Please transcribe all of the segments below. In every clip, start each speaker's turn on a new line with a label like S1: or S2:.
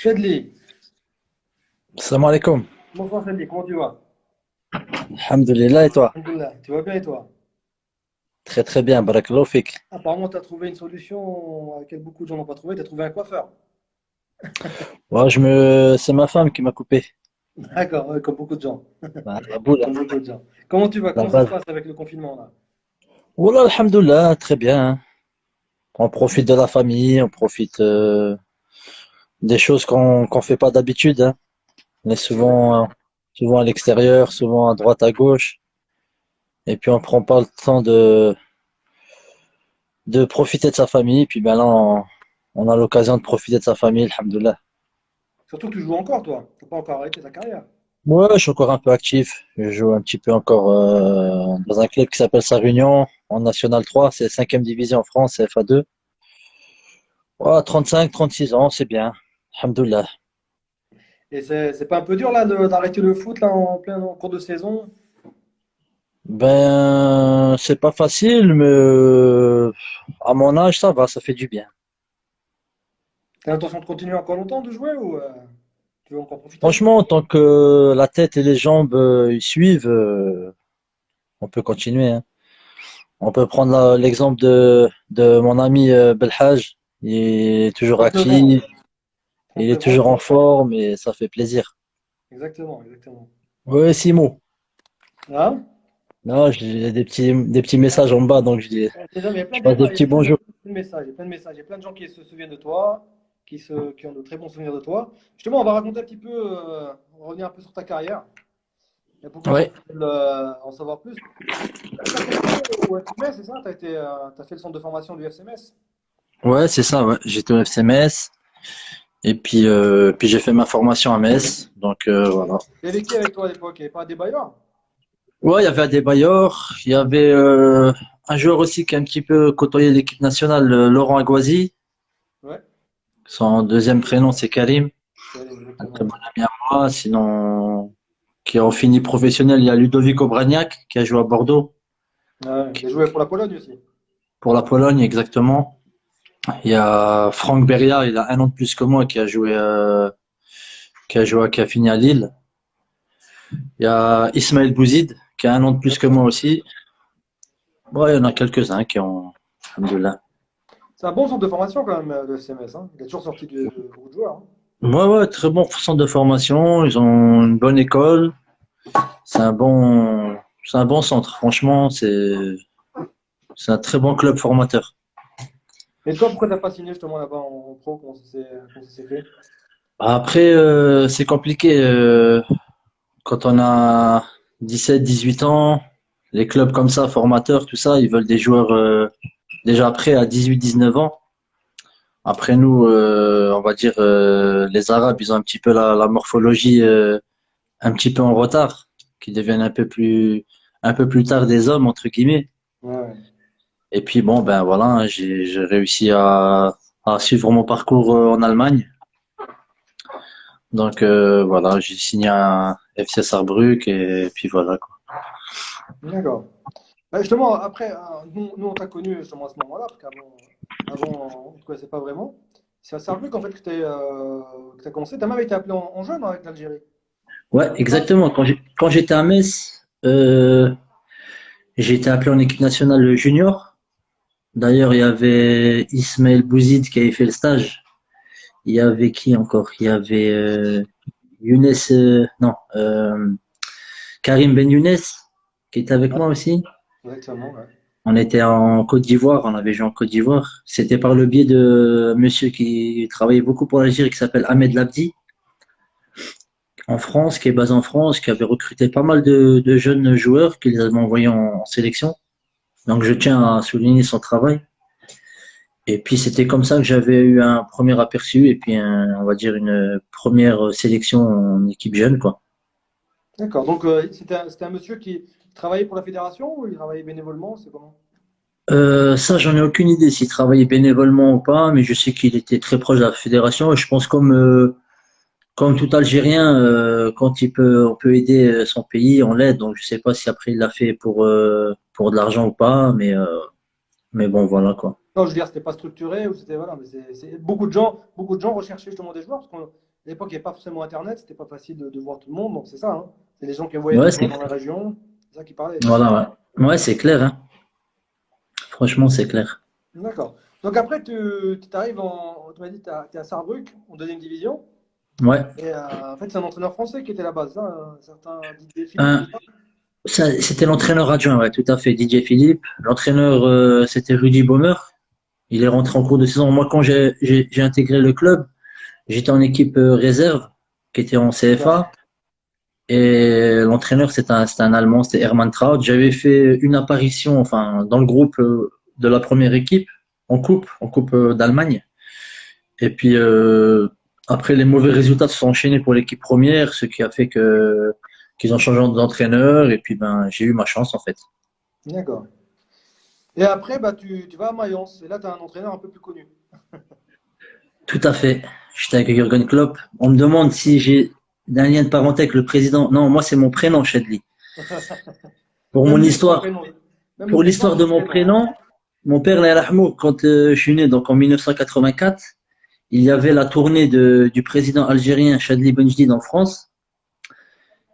S1: Chadli,
S2: Salam alaikum.
S1: bonsoir Chadli, comment tu vas?
S2: Alhamdulillah et toi?
S1: Alhamdoulilah, tu vas bien et toi?
S2: Très très bien, barakallahu fik.
S1: Apparemment, tu as trouvé une solution à laquelle beaucoup de gens n'ont pas trouvé, tu as trouvé un coiffeur.
S2: C'est ma femme qui m'a coupé.
S1: D'accord, ouais, comme beaucoup de gens.
S2: La boule,
S1: Comme beaucoup de gens. Comment tu vas?
S2: la
S1: Comment ça se
S2: base.
S1: passe avec le confinement là?
S2: Wallah, alhamdulillah, très bien, hein. On profite de la famille, on profite des choses qu'on fait pas d'habitude, hein. On est souvent à l'extérieur, souvent à droite, à gauche. Et puis on prend pas le temps de profiter de sa famille. Puis ben là, on a l'occasion de profiter de sa famille, alhamdulillah.
S1: Surtout que tu joues encore, toi. Tu n'as pas encore arrêté ta carrière.
S2: Ouais, je suis encore un peu actif. Je joue un petit peu encore dans un club qui s'appelle Sarre-Union en National 3. C'est 5e division en France, c'est FA2. Ouais, 35, 36 ans, c'est bien. Alhamdoulilah.
S1: Et c'est pas un peu dur là d'arrêter le foot là en plein en cours de saison?
S2: Ben, c'est pas facile, mais à mon âge, ça va, ça fait du bien.
S1: T'as l'intention de continuer encore longtemps de jouer ou tu veux encore profiter?
S2: Franchement, tant que la tête et les jambes ils suivent, on peut continuer, hein. On peut prendre l'exemple de mon ami Belhaj. Il est toujours
S1: 39 ans.
S2: actif, il est
S1: 39 ans.
S2: toujours en forme et ça fait plaisir.
S1: Exactement, exactement.
S2: Ouais, Simo.
S1: Hein?
S2: Non, j'ai des petits messages en bas, donc
S1: Déjà, mais
S2: je passe des
S1: il y a
S2: petits
S1: plein
S2: bonjours.
S1: de messages, il y a plein de messages, il y a plein de gens qui se souviennent de toi, qui ont de très bons souvenirs de toi. Justement, on va raconter un petit peu, on va revenir un peu sur ta carrière. Il y a beaucoup de gens
S2: Ouais,
S1: qui veulent en savoir plus. Tu as commencé au FCMS, c'est ça? T'as fait le centre de formation du FCMS?
S2: ouais, c'est ça, ouais. J'étais au FCMS et puis j'ai fait ma formation à Metz, donc voilà.
S1: Il y avait qui avec toi à l'époque? Il n'y avait pas des bailleurs?
S2: Ouais, il y avait Adebayor, il y avait un joueur aussi qui a un petit peu côtoyé l'équipe nationale, Laurent Aguazi.
S1: Ouais,
S2: Son deuxième prénom, c'est Karim, un très
S1: exactement.
S2: bon ami à moi. Sinon, qui a fini professionnel, il y a Ludovic Obraniak, qui a joué à Bordeaux,
S1: Ouais, il a joué pour la Pologne aussi.
S2: pour la Pologne, exactement. Il y a Franck Beria, il a un an de plus que moi, qui a fini à Lille. Il y a Ismaël Bouzid, qui a un an de plus que moi aussi. Ouais, il y en a quelques-uns qui ont, alhamdoulilah.
S1: C'est un bon centre de formation quand même, le FCMS, hein. Il a toujours sorti beaucoup de joueurs, hein.
S2: Ouais, ouais, très bon centre de formation. Ils ont une bonne école. C'est un bon, c'est un bon centre. Franchement, c'est un très bon club formateur.
S1: Et toi, pourquoi t'as pas signé justement là-bas en pro? Comment ça s'est fait?
S2: Après, c'est compliqué quand on a 17, 18 ans. Les clubs comme ça, formateurs, tout ça, ils veulent des joueurs déjà prêts à 18, 19 ans. Après nous, on va dire les Arabes, ils ont un petit peu la morphologie un petit peu en retard, qui deviennent un peu plus tard des hommes entre guillemets.
S1: Ouais.
S2: Et puis bon, ben voilà, hein, j'ai réussi à suivre mon parcours en Allemagne. Donc voilà, j'ai signé un FC Saarbrück et puis voilà quoi.
S1: D'accord. Bah, justement, après, nous on t'a connu justement à ce moment-là, parce qu'avant, on ne te connaissait pas vraiment. C'est à Sarrebruck en fait que tu as commencé. Tu as même été appelé en jeune avec l'Algérie.
S2: Ouais,
S1: C'est ça?
S2: exactement. Quand j'étais à Metz, j'ai été appelé en équipe nationale junior. D'ailleurs, il y avait Ismaël Bouzid qui avait fait le stage. Il y avait qui encore? Il y avait Younes, non, Karim Ben Younes qui était avec
S1: Ouais,
S2: moi aussi.
S1: exactement. Ouais.
S2: On était en Côte d'Ivoire, on avait joué en Côte d'Ivoire. C'était par le biais de monsieur qui travaillait beaucoup pour l'Algérie, qui s'appelle Ahmed Labdi, en France, qui est basé en France, qui avait recruté pas mal de jeunes joueurs, qui les avait envoyés en sélection. Donc je tiens à souligner son travail. Et puis c'était comme ça que j'avais eu un premier aperçu et puis on va dire une première sélection en équipe jeune, quoi.
S1: D'accord. Donc c'était un monsieur qui travaillait pour la fédération ou il travaillait bénévolement? C'est comment?
S2: Ça, j'en ai aucune idée s'il travaillait bénévolement ou pas, mais je sais qu'il était très proche de la fédération. Et je pense comme tout Algérien, quand on peut aider son pays, on l'aide. Donc je sais pas si après il l'a fait pour de l'argent ou pas, mais bon, voilà quoi.
S1: Non, je veux dire, c'était pas structuré ou c'était voilà, mais beaucoup de gens recherchaient justement des joueurs parce que l'époque, il n'y avait pas forcément Internet, c'était pas facile de voir tout le monde, donc c'est ça, hein. C'est les gens qui voyaient
S2: Ouais,
S1: des joueurs dans la région, c'est ça qui parlait.
S2: voilà, ouais. Ouais, c'est clair, hein. Franchement, c'est clair.
S1: D'accord. Donc après, tu arrives tu m'as dit, tu es à Sarrebruck, en deuxième division,
S2: Ouais.
S1: et en fait, c'est un entraîneur français qui était là-bas, c'est ça, un certain Didier Philippe, c'est
S2: Un-
S1: ça?
S2: C'était l'entraîneur adjoint, ouais, tout à fait, DJ Philippe. L'entraîneur, c'était Rudy Baumer. Il est rentré en cours de saison. Moi, quand j'ai intégré le club, j'étais en équipe réserve, qui était en
S1: D'accord.
S2: CFA. Et l'entraîneur, c'était un Allemand, c'était Hermann Traut. J'avais fait une apparition, enfin, dans le groupe de la première équipe, en coupe d'Allemagne. Et puis, après, les mauvais résultats se sont enchaînés pour l'équipe première, ce qui a fait qu'ils ont changé d'entraîneur. Et puis, ben, j'ai eu ma chance, en fait.
S1: D'accord. Et après, bah, tu vas à Mayence, et là, tu as un entraîneur un peu plus connu.
S2: Tout à fait. J'étais avec Jürgen Klopp. On me demande si j'ai un lien de parenté avec le président. Non, moi, c'est mon prénom, Chadli. Pour mon
S1: Même lui, son
S2: histoire,
S1: prénom. Même le
S2: pour
S1: président,
S2: l'histoire
S1: c'est
S2: de
S1: le
S2: mon
S1: prénom, hein.
S2: prénom, mon père, Allah yarhamou, quand je suis né, donc en 1984, il y avait la tournée du président algérien Chadli Benjedid en France.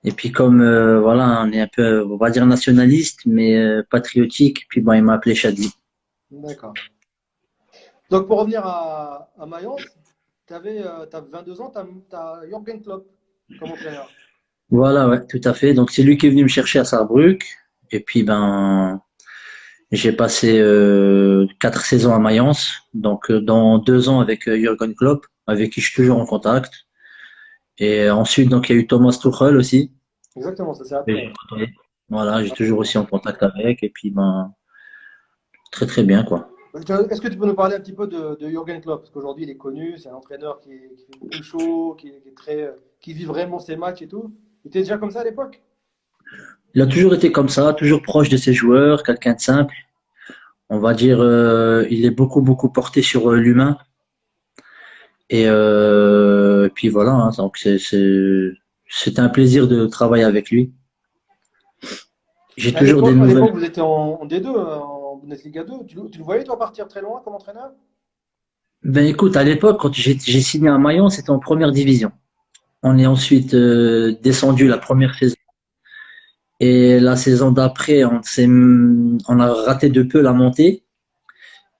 S2: Et puis comme voilà, on est un peu, on va dire nationaliste, mais patriotique. Puis bon, il m'a appelé Chadli.
S1: D'accord. Donc, pour revenir à Mayence, tu avais, 22 ans, tu as Jürgen Klopp comme entraîneur.
S2: Voilà, ouais, tout à fait. Donc c'est lui qui est venu me chercher à Sarrebruck. Et puis ben, j'ai passé 4 saisons à Mayence. Donc dans 2 ans avec Jürgen Klopp, avec qui je suis toujours en contact. Et ensuite donc il y a eu Thomas Tuchel aussi.
S1: Exactement, ça s'est
S2: Et
S1: après.
S2: j'ai côtoyé. Voilà, j'ai toujours aussi en contact avec. Et puis ben, très très bien quoi.
S1: Est-ce que tu peux nous parler un petit peu de Jürgen Klopp? Parce qu'aujourd'hui, il est connu, c'est un entraîneur qui fait beaucoup de show, qui est très, qui vit vraiment ses matchs et tout. Il était déjà comme ça à l'époque?
S2: Il a toujours été comme ça, toujours proche de ses joueurs, quelqu'un de simple. On va dire, il est beaucoup porté sur l'humain. Et puis voilà, hein, donc c'était un plaisir de travailler avec lui. J'ai toujours des
S1: À
S2: nouvelles.
S1: l'époque, vous étiez en D2, en Bundesliga 2. Tu le voyais, toi, partir très loin comme entraîneur?
S2: Ben écoute, à l'époque, quand j'ai signé à Mayence, c'était en première division. On est ensuite descendu la première saison. Et la saison d'après, on a raté de peu la montée.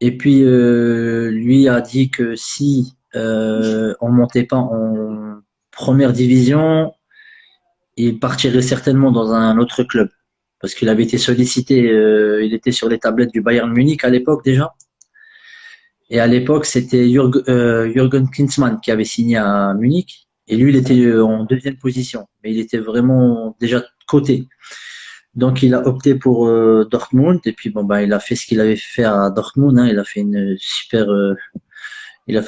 S2: Et puis lui a dit que si on montait pas en première division, il partirait certainement dans un autre club. Parce qu'il avait été sollicité, il était sur les tablettes du Bayern Munich à l'époque déjà. Et à l'époque, c'était Jürgen Klinsmann qui avait signé à Munich. Et lui, il était en deuxième position. Mais il était vraiment déjà coté. Donc, il a opté pour Dortmund. Et puis, bon, bah, il a fait ce qu'il avait fait à Dortmund, hein. Il a fait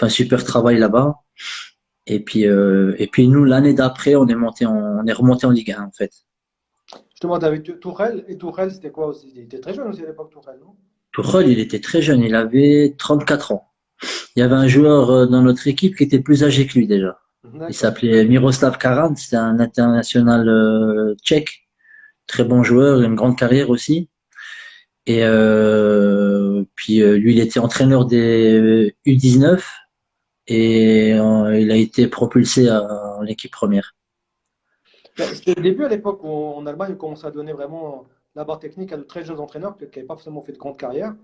S2: un super travail là-bas. Et puis nous, l'année d'après, on est remonté en Ligue 1, en fait.
S1: Justement, tu avais Tourelle, et Tourelle, c'était quoi aussi? Il était très jeune aussi à l'époque, Tourelle, non?
S2: Tuchel, il était très jeune. Il avait 34 ans. Il y avait un joueur dans notre équipe qui était plus âgé que lui déjà. Il
S1: D'accord.
S2: s'appelait Miroslav Karan, c'était un international tchèque, très bon joueur, une grande carrière aussi. Et puis lui, il était entraîneur des U19 et il a été propulsé en équipe première.
S1: Ben, c'était le début à l'époque où en Allemagne, on commençait à donner vraiment la barre technique à de très jeunes entraîneurs qui n'avaient pas forcément fait de grande carrière.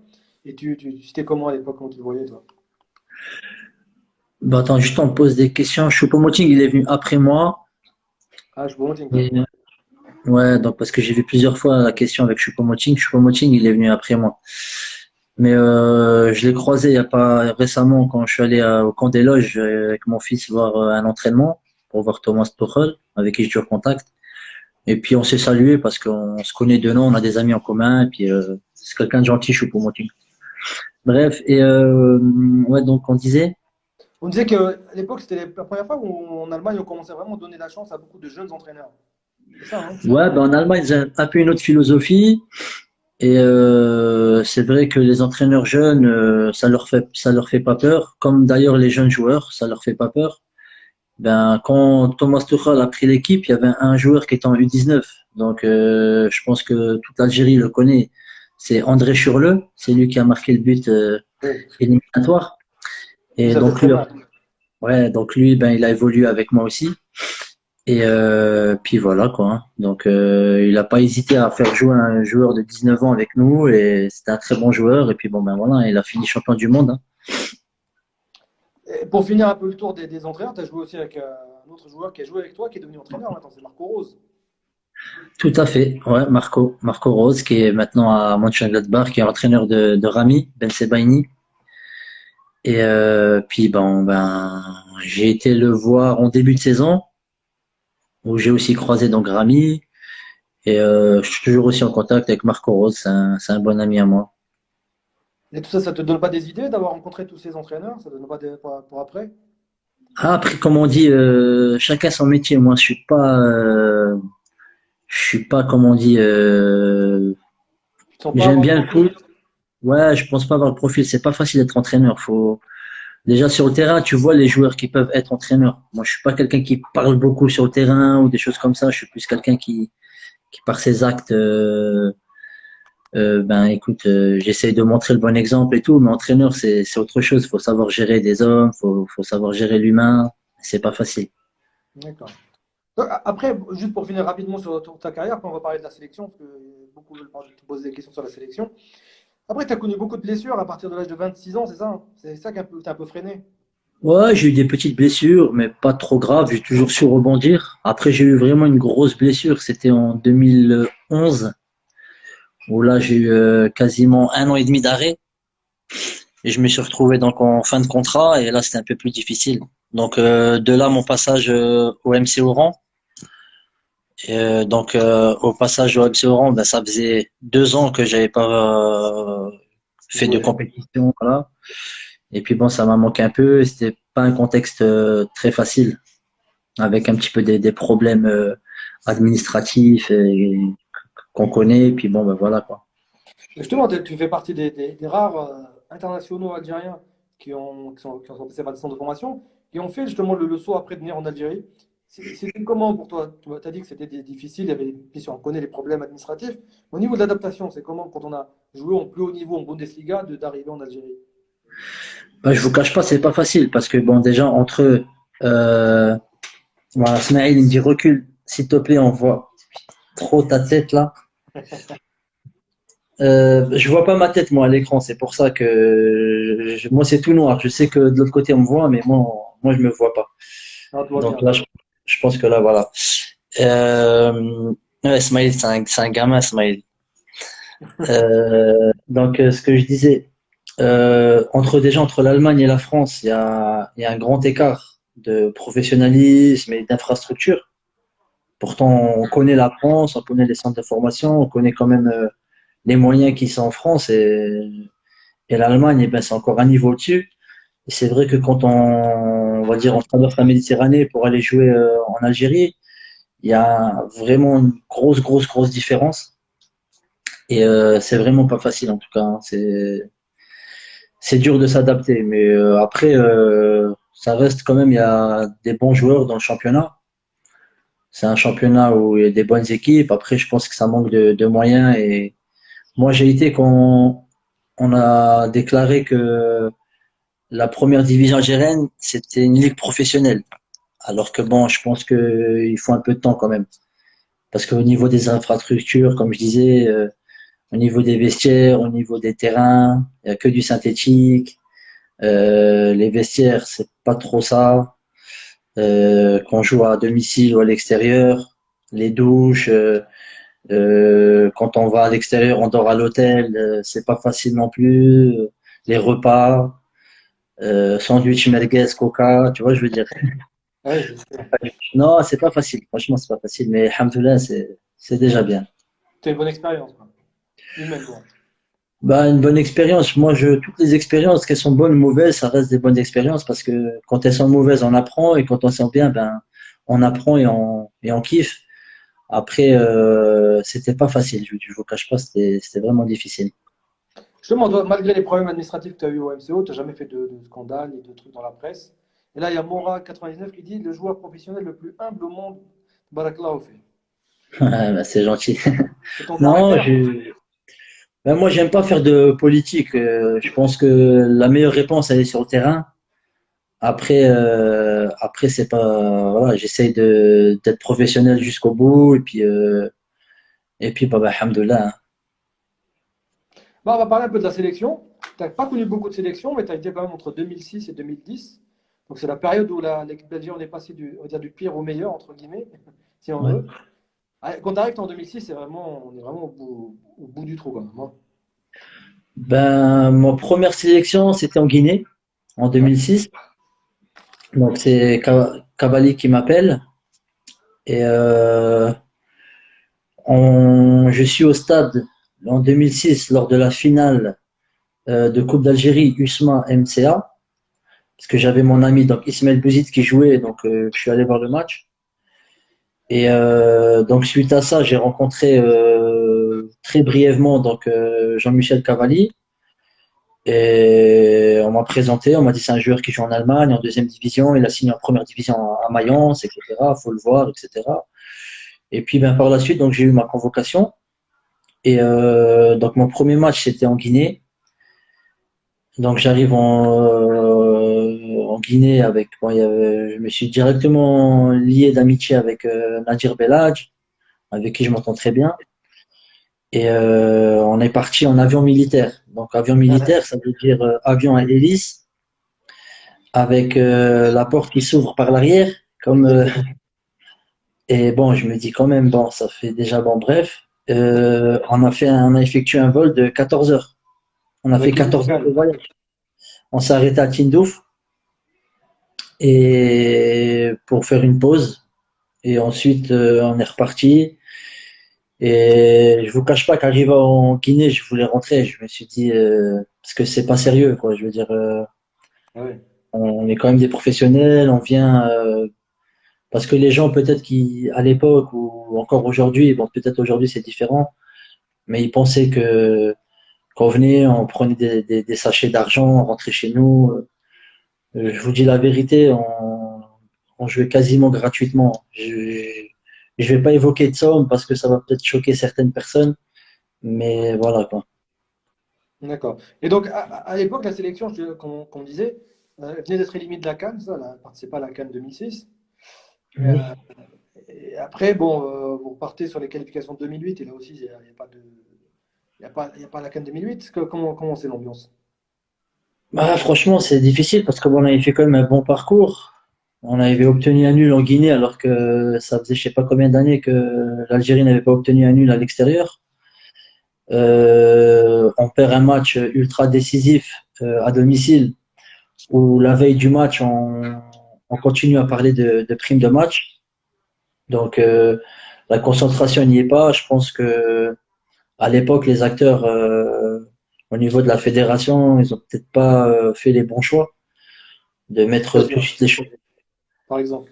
S1: Et c'était comment à l'époque quand tu le voyais, toi?
S2: Bah, attends, juste on me pose des questions. Choupo-Moting, il est venu après moi.
S1: Ah, je vous montre,
S2: Et, ouais, donc parce que j'ai vu plusieurs fois la question avec Choupo-Moting. Choupo-Moting, il est venu après moi. Mais je l'ai croisé il y a pas récemment quand je suis allé au camp des loges avec mon fils voir un entraînement pour voir Thomas Tuchel avec qui j'ai toujours contact. Et puis on s'est salué parce qu'on se connaît de nom, on a des amis en commun. Et puis c'est quelqu'un de gentil, Choupo-Moting. Bref, et ouais, donc on disait.
S1: On disait qu'à l'époque, c'était la première fois où en Allemagne, on commençait vraiment à donner la chance à beaucoup de jeunes entraîneurs. C'est ça, hein?
S2: Ouais, ben en Allemagne, ils ont un peu une autre philosophie. Et c'est vrai que les entraîneurs jeunes, ça leur fait pas peur. Comme d'ailleurs les jeunes joueurs, ça leur fait pas peur. Ben, quand Thomas Tuchel a pris l'équipe, il y avait un joueur qui était en U19. Donc, je pense que toute l'Algérie le connaît. C'est André Schürrle. C'est lui qui a marqué le but
S1: Oui,
S2: éliminatoire.
S1: oui,
S2: Et
S1: ça faisait
S2: donc,
S1: très
S2: lui,
S1: mal.
S2: Ouais, donc lui, ben, il a évolué avec moi aussi. Et puis voilà quoi, hein. Donc il n'a pas hésité à faire jouer un joueur de 19 ans avec nous et c'était un très bon joueur. Et puis bon ben voilà, il a fini champion du monde, hein.
S1: Et pour finir un peu le tour des entraîneurs, tu as joué aussi avec un autre joueur qui a joué avec toi, qui est devenu entraîneur maintenant, c'est Marco Rose.
S2: Tout à fait, ouais, Marco Rose qui est maintenant à Mönchengladbach, qui est entraîneur de Rami Ben Sebaini. Et puis ben j'ai été le voir en début de saison où j'ai aussi croisé donc Rami. Et je suis toujours aussi en contact avec Marco Rose, c'est un bon ami à moi.
S1: Et tout ça, ça te donne pas des idées d'avoir rencontré tous ces entraîneurs? Ça te donne pas pour après?
S2: Ah, après, comme on dit, chacun son métier. Moi, je suis pas, comme on dit,
S1: Tu te sens pas
S2: j'aime
S1: avoir le
S2: bien le
S1: profil?
S2: foot. Ouais, je pense pas avoir le profil. C'est pas facile d'être entraîneur. Faut déjà sur le terrain, tu vois les joueurs qui peuvent être entraîneurs. Moi, je suis pas quelqu'un qui parle beaucoup sur le terrain ou des choses comme ça. Je suis plus quelqu'un qui par ses actes, ben écoute, j'essaye de montrer le bon exemple et tout. Mais entraîneur, c'est autre chose. Faut savoir gérer des hommes. Faut savoir gérer l'humain. C'est pas facile.
S1: D'accord. Après, juste pour finir rapidement sur ta carrière, après on va parler de la sélection, parce que beaucoup veulent te poser des questions sur la sélection. Après, tu as connu beaucoup de blessures à partir de l'âge de 26 ans, c'est ça? Hein. C'est ça qui t'a un peu freiné.
S2: Ouais, j'ai eu des petites blessures, mais pas trop graves. J'ai toujours su rebondir. Après, j'ai eu vraiment une grosse blessure. C'était en 2011, où là, j'ai eu quasiment 1 an et demi d'arrêt. Et je me suis retrouvé donc en fin de contrat. Et là, c'était un peu plus difficile. Donc, de là, mon passage au MC Oran. Et, donc, au passage au MC Oran, ben, ça faisait 2 ans que j'avais pas fait de
S1: Jouer.
S2: compétition. Voilà. Et puis bon, ça m'a manqué un peu. C'était pas un contexte très facile, avec un petit peu des problèmes administratifs qu'on connaît. Et puis bon, ben voilà quoi.
S1: Justement, tu fais partie des rares internationaux algériens qui sont passés par des centres de formation, qui ont fait justement le saut après de venir en Algérie. C'était comment pour toi? Tu as dit que c'était difficile, il y avait bien sûr, on connaît les problèmes administratifs. Au niveau de l'adaptation, c'est comment quand on a joué en plus haut niveau en Bundesliga d'arriver en Algérie?
S2: Ben, je vous cache pas, c'est pas facile parce que bon, déjà entre euh, voilà, Smaïl il me dit recule, s'il te plaît, on voit trop ta tête là. Je vois pas ma tête moi à l'écran, c'est pour ça que moi c'est tout noir. Je sais que de l'autre côté on me voit, mais moi je me vois pas.
S1: Ah, tout va
S2: Donc
S1: bien.
S2: là, je pense que là voilà. Ouais, Smaïl, c'est un gamin, Smaïl. Donc ce que je disais, entre l'Allemagne et la France, il y a un grand écart de professionnalisme et d'infrastructure. Pourtant, on connaît la France, on connaît les centres de formation, on connaît quand même les moyens qui sont en France et l'Allemagne, eh ben, c'est encore un niveau au-dessus. Et c'est vrai que quand on va dire, on traverse la Méditerranée pour aller jouer en Algérie, il y a vraiment une grosse, grosse, grosse différence. Et c'est vraiment pas facile en tout cas, hein. C'est dur de s'adapter, mais après, ça reste quand même, il y a des bons joueurs dans le championnat. C'est un championnat où il y a des bonnes équipes. Après, je pense que ça manque de moyens. Et moi, j'ai été quand on a déclaré que la première division algérienne, c'était une ligue professionnelle. Alors que bon, je pense qu'il faut un peu de temps quand même. Parce qu'au niveau des infrastructures, comme je disais, au niveau des vestiaires, au niveau des terrains, il n'y a que du synthétique. Les vestiaires, c'est pas trop ça. Qu'on joue à domicile ou à l'extérieur, les douches, quand on va à l'extérieur, on dort à l'hôtel, c'est pas facile non plus. Les repas, sandwich merguez, coca, tu vois, je veux dire.
S1: Ouais, je sais.
S2: Non, c'est pas facile. Franchement, c'est pas facile, mais alhamdoulilah, c'est déjà bien.
S1: C'était une bonne expérience, quoi. Humaine, quoi.
S2: Bah, une bonne expérience. Moi, toutes les expériences, qu'elles sont bonnes ou mauvaises, ça reste des bonnes expériences parce que quand elles sont mauvaises, on apprend et quand on sent bien, ben, on apprend et on kiffe. Après, c'était pas facile. Je vous cache pas, c'était vraiment difficile.
S1: Justement, toi, malgré les problèmes administratifs que tu as eu au MCO, tu n'as jamais fait de scandale ni de trucs dans la presse. Et là, il y a Mora99 qui dit le joueur professionnel le plus humble au monde, Barakallahu fi.
S2: Ouais, bah, c'est gentil.
S1: C'est ton
S2: Non,
S1: caractère?
S2: ben, moi, j'aime pas faire de politique. Je pense que la meilleure réponse, elle est sur le terrain. Après c'est pas, voilà, j'essaye d'être professionnel jusqu'au bout, et puis, bah, alhamdoulilah, hein.
S1: Bon, on va parler un peu de la sélection. Tu n'as pas connu beaucoup de sélections, mais tu as été quand même entre 2006 et 2010. Donc c'est la période où l'équipe d'Algérie, on est passé on va dire, du pire au meilleur, entre guillemets, si on
S2: Ouais.
S1: veut. Ah, quand tu arrives en 2006, on est vraiment au bout du trou quand même, hein.
S2: Ben, ma première sélection, c'était en Guinée, en
S1: Ouais.
S2: 2006. Donc, c'est Cavalli qui m'appelle. Et je suis au stade en 2006 lors de la finale de Coupe d'Algérie USMA MCA. Parce que j'avais mon ami donc Ismaël Bouzid qui jouait, donc je suis allé voir le match. Et donc suite à ça, j'ai rencontré très brièvement donc Jean-Michel Cavalli. Et on m'a présenté, on m'a dit c'est un joueur qui joue en Allemagne, en deuxième division, il a signé en première division à Mayence, etc. Faut le voir, etc. Et puis ben, par la suite, donc j'ai eu ma convocation. Et donc mon premier match c'était en Guinée. Donc j'arrive en Guinée avec, bon, je me suis directement lié d'amitié avec Nadir Belhadj, avec qui je m'entends très bien. Et on est parti en avion militaire. Donc avion militaire, ça veut dire avion à hélice avec la porte qui s'ouvre par l'arrière. Comme,
S1: Exactement.
S2: et bon, je me dis quand même, bon, ça fait déjà bon, bref. On a effectué un vol de 14 heures. On a fait
S1: Avec une
S2: 14 heures de
S1: escale.
S2: voyage. On s'est arrêté à Tindouf et pour faire une pause. Et ensuite, on est reparti. Et je vous cache pas qu'arrivé en Guinée, je voulais rentrer. Je me suis dit, parce que c'est pas sérieux, quoi. Je veux dire,
S1: Ah ouais.
S2: on est quand même des professionnels, on vient, parce que les gens, peut-être qui, à l'époque ou encore aujourd'hui, bon, peut-être aujourd'hui c'est différent, mais ils pensaient que qu'on venait, on prenait des sachets d'argent, on rentrait chez nous. Je vous dis la vérité, on jouait quasiment gratuitement. Je vais pas évoquer de somme parce que ça va peut-être choquer certaines personnes, mais voilà quoi.
S1: D'accord. Et donc, à l'époque, la sélection, qu'on disait, elle venait d'être éliminée de la CAN, ça, elle a participé à la CAN 2006.
S2: Oui.
S1: Et après, bon, vous repartez sur les qualifications de 2008, et là aussi, il n'y a pas de, il y a pas la CAN 2008. Comment c'est l'ambiance?
S2: Bah, franchement, c'est difficile parce qu'on avait fait quand même un bon parcours. On avait obtenu un nul en Guinée alors que ça faisait je sais pas combien d'années que l'Algérie n'avait pas obtenu un nul à l'extérieur. On perd un match ultra décisif à domicile où la veille du match, on continue à parler de prime de match. Donc la concentration n'y est pas. Je pense que à l'époque, les acteurs au niveau de la fédération, ils ont peut-être pas fait les bons choix de mettre tout de
S1: C'est-à-dire,
S2: suite les choses.
S1: par exemple.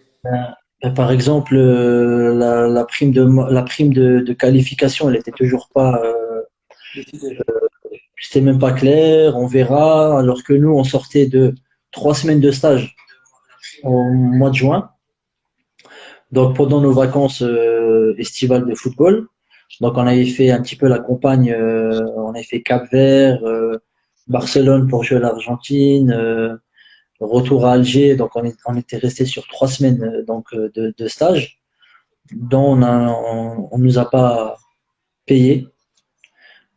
S2: Par exemple, la prime de qualification, elle était toujours pas,
S1: Décidé.
S2: c'était même pas clair. On verra. Alors que nous, on sortait de 3 semaines de stage au mois de juin, donc pendant nos vacances estivales de football. Donc on avait fait un petit peu la campagne, on avait fait Cap-Vert, Barcelone pour jouer à l'Argentine, retour à Alger. Donc on était resté sur 3 semaines de stage, dont on nous a pas payé.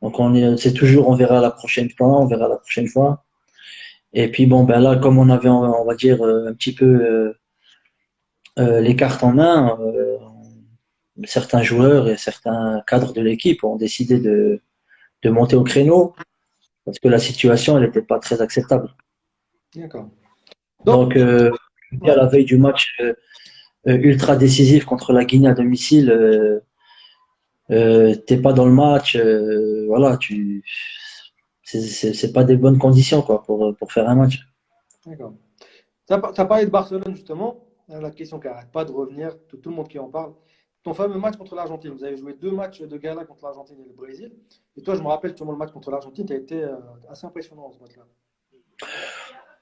S2: Donc c'est toujours on verra la prochaine fois, on verra la prochaine fois. Et puis bon ben là comme on avait on va dire un petit peu les cartes en main, certains joueurs et certains cadres de l'équipe ont décidé de monter au créneau parce que la situation elle n'était pas très acceptable.
S1: D'accord. Donc,
S2: Donc à
S1: ouais,
S2: la veille du match ultra décisif contre la Guinée à domicile, t'es pas dans le match, voilà, c'est pas des bonnes conditions quoi pour faire un match.
S1: d'accord. Tu as parlé de Barcelone, justement. La question qui n'arrête pas de revenir, tout le monde qui en parle. Ton fameux match contre l'Argentine. Vous avez joué deux matchs de gala contre l'Argentine et le Brésil. Et toi, je me rappelle justement le match contre l'Argentine, tu as été assez impressionnant ce match-là.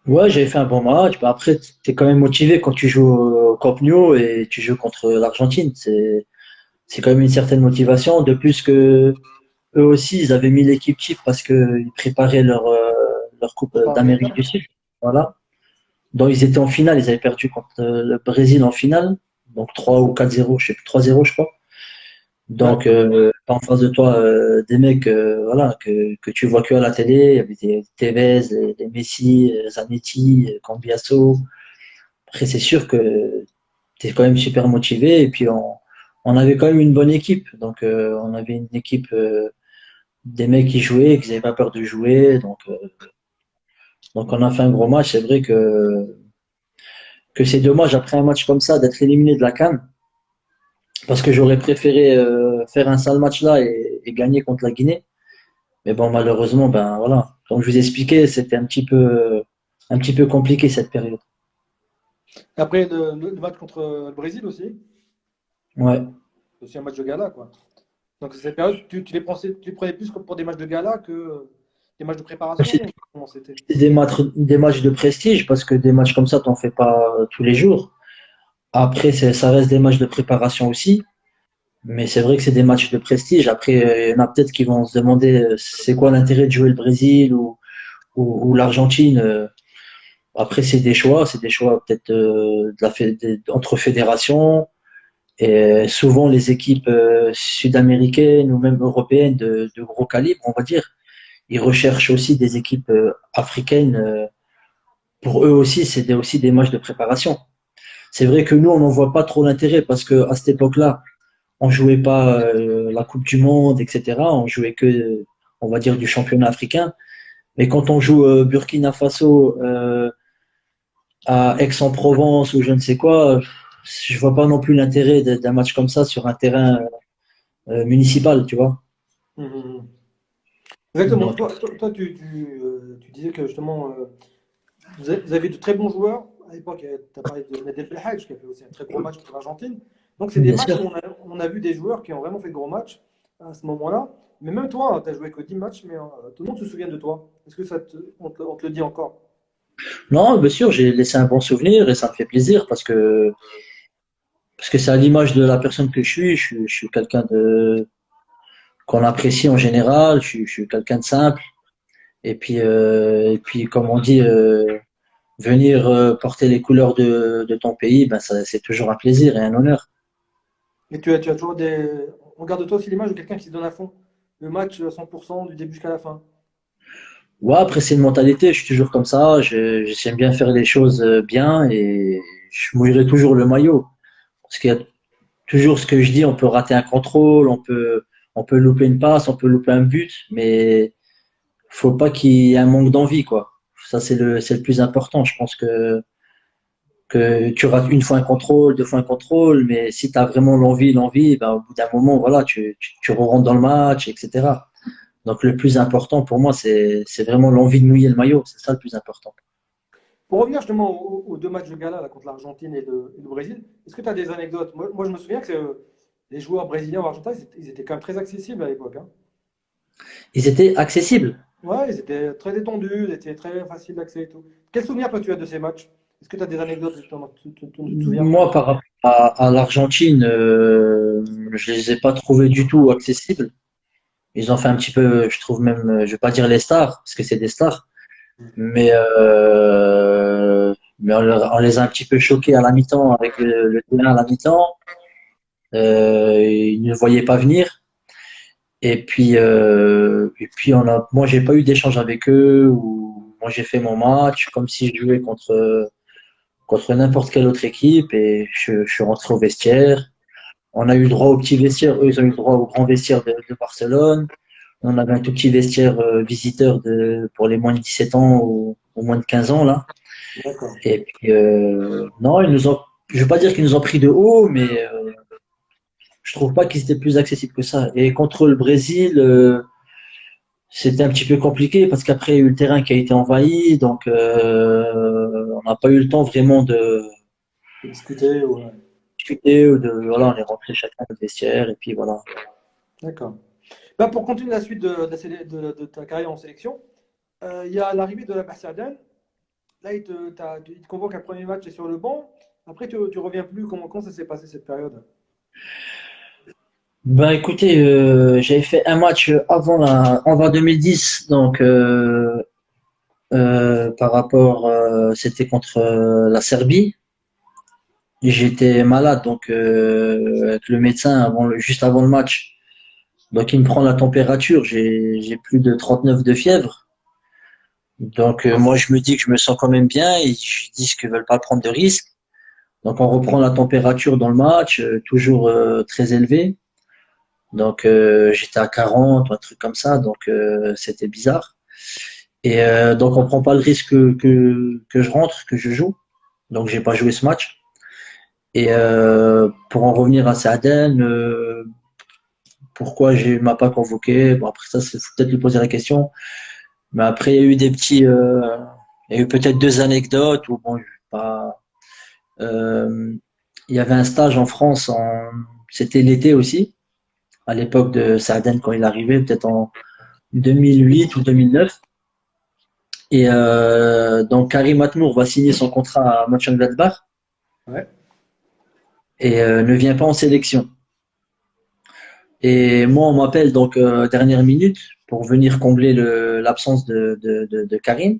S2: Ouais, j'avais fait un bon match. Bah, après, tu es quand même motivé quand tu joues au Camp Nou et tu joues contre l'Argentine. C'est quand même une certaine motivation. De plus que eux aussi, ils avaient mis l'équipe type parce qu'ils préparaient leur Coupe
S1: Copa
S2: d'Amérique
S1: América.
S2: du Sud. Voilà. Donc, ils étaient en finale, ils avaient perdu contre le Brésil en finale, donc 3 ou 4-0, je sais plus, 3-0, je crois. Donc,
S1: D'accord.
S2: t'as en face de toi des mecs voilà, que tu vois que à la télé. Il y avait des Tevez, des Messi, Zanetti, Cambiasso. Après, c'est sûr que tu es quand même super motivé. Et puis, on avait quand même une bonne équipe. Donc, on avait une équipe des mecs qui jouaient, qui n'avaient pas peur de jouer. Donc, on a fait un gros match. C'est vrai que c'est dommage, après un match comme ça, d'être éliminé de la CAN. Parce que j'aurais préféré faire un sale match là et gagner contre la Guinée. Mais bon, malheureusement, ben voilà. Comme je vous ai expliqué, c'était un petit peu compliqué cette période.
S1: Après, le match contre le Brésil aussi,
S2: Ouais.
S1: c'est aussi un match de gala, quoi. Donc, cette période, tu les prenais plus comme pour des matchs de gala que des matchs de préparation?
S2: C'était
S1: Comment c'était?
S2: des matchs de prestige parce que des matchs comme ça, t'en fais pas tous les jours. Après, ça reste des matchs de préparation aussi. Mais c'est vrai que c'est des matchs de prestige. Après, il y en a peut-être qui vont se demander c'est quoi l'intérêt de jouer le Brésil ou l'Argentine. Après, c'est des choix peut-être entre fédérations. Et souvent, les équipes sud-américaines ou même européennes de gros calibre, on va dire, ils recherchent aussi des équipes africaines. Pour eux aussi, aussi des matchs de préparation. C'est vrai que nous, on n'en voit pas trop l'intérêt parce que à cette époque-là, on jouait pas la Coupe du Monde, etc. On jouait que, on va dire, du championnat africain. Mais quand on joue Burkina Faso à Aix-en-Provence ou je ne sais quoi, je vois pas non plus l'intérêt d'un match comme ça sur un terrain municipal, tu vois.
S1: Mhm. Exactement.
S2: Donc,
S1: Toi, tu disais que justement, vous avez de très bons joueurs. À l'époque, tu as parlé de Nadel Belhaj, qui a fait aussi un très gros match pour l'Argentine. Donc, c'est des
S2: bien
S1: matchs
S2: sûr.
S1: où on a vu des joueurs qui ont vraiment fait de gros matchs à ce moment-là. Mais même toi, tu n'as joué que 10 matchs, mais tout le monde se souvient de toi. Est-ce que on te le dit encore?
S2: Non, bien sûr, j'ai laissé un bon souvenir et ça me fait plaisir parce que c'est à l'image de la personne que je suis. Je suis quelqu'un de qu'on apprécie en général. Je suis quelqu'un de simple. Et puis, comme on dit, venir porter les couleurs de ton pays, ben c'est toujours un plaisir et un honneur.
S1: Et tu as toujours des. On garde de toi aussi l'image de quelqu'un qui se donne à fond. Le match à 100% du début jusqu'à la fin.
S2: Ouais, après, c'est une mentalité, je suis toujours comme ça. J'aime bien faire les choses bien et je mouillerai toujours le maillot. Parce qu'il y a toujours ce que je dis, on peut rater un contrôle, on peut louper une passe, on peut louper un but, mais faut pas qu'il y ait un manque d'envie, quoi. Ça, c'est le plus important. Je pense que tu rates une fois un contrôle, deux fois un contrôle, mais si tu as vraiment l'envie, ben, au bout d'un moment, voilà, tu rentres dans le match, etc. Donc le plus important pour moi, c'est vraiment l'envie de mouiller le maillot, c'est ça le plus important.
S1: Pour revenir justement aux deux matchs de gala là, contre l'Argentine et le Brésil, est-ce que tu as des anecdotes? Moi, je me souviens que les joueurs brésiliens ou argentins, ils étaient quand même très accessibles à l'époque, hein.
S2: Ils étaient accessibles.
S1: Ouais, ils étaient très détendus, ils étaient très faciles d'accès et tout. Quel souvenir toi tu as de ces matchs? Est-ce que tu as des anecdotes justement dont tu te souviens?
S2: Moi, par rapport à l'Argentine, je les ai pas trouvés du tout accessibles. Ils ont fait un petit peu, je trouve même, je vais pas dire les stars, parce que c'est des stars, mais on les a un petit peu choqués à la mi-temps avec le terrain à la mi-temps. Ils ne voyaient pas venir. Et puis moi, j'ai pas eu d'échange avec eux. Ou moi, j'ai fait mon match comme si je jouais contre n'importe quelle autre équipe. Et je suis rentré au vestiaire. On a eu le droit au petit vestiaire. Eux, ils ont eu le droit au grand vestiaire de Barcelone. On avait un tout petit vestiaire visiteur pour les moins de 17 ans ou moins de 15 ans là.
S1: D'accord.
S2: Et puis non, je veux pas dire qu'ils nous ont pris de haut, mais je trouve pas qu'ils étaient plus accessibles que ça. Et contre le Brésil, c'était un petit peu compliqué parce qu'après, il y a eu le terrain qui a été envahi, donc on n'a pas eu le temps vraiment de
S1: De discuter, ouais.
S2: discuter ou de voilà, on est rentré chacun dans le vestiaire et puis voilà.
S1: D'accord. Bah, pour continuer la suite de ta carrière en sélection, il y a l'arrivée de la Barcelone. Là, il te convoque un premier match et sur le banc. Après, tu reviens plus. Comment ça s'est passé cette période?
S2: Ben écoutez, j'avais fait un match avant 2010, donc par rapport, c'était contre la Serbie. J'étais malade, donc avec le médecin juste avant le match. Donc il me prend la température, j'ai plus de 39 de fièvre. Donc moi je me dis que je me sens quand même bien et je dis qu'ils veulent pas prendre de risques. Donc on reprend la température dans le match, toujours très élevée. Donc j'étais à 40, un truc comme ça, donc c'était bizarre. Et donc on prend pas le risque que je rentre, que je joue. Donc j'ai pas joué ce match. Et pour en revenir à Saaden, pourquoi m'a pas convoqué? Bon après ça, c'est faut peut-être lui poser la question. Mais après il y a eu il y a eu peut-être deux anecdotes où bon, pas. euh, il y avait un stage en France, c'était l'été aussi, à l'époque de Saaden quand il arrivait, peut-être en 2008 ou 2009. Et donc Karim Atmour va signer son contrat à Mönchengladbach
S1: Ouais.
S2: et ne vient pas en sélection. Et moi, on m'appelle donc dernière minute pour venir combler l'absence de Karim.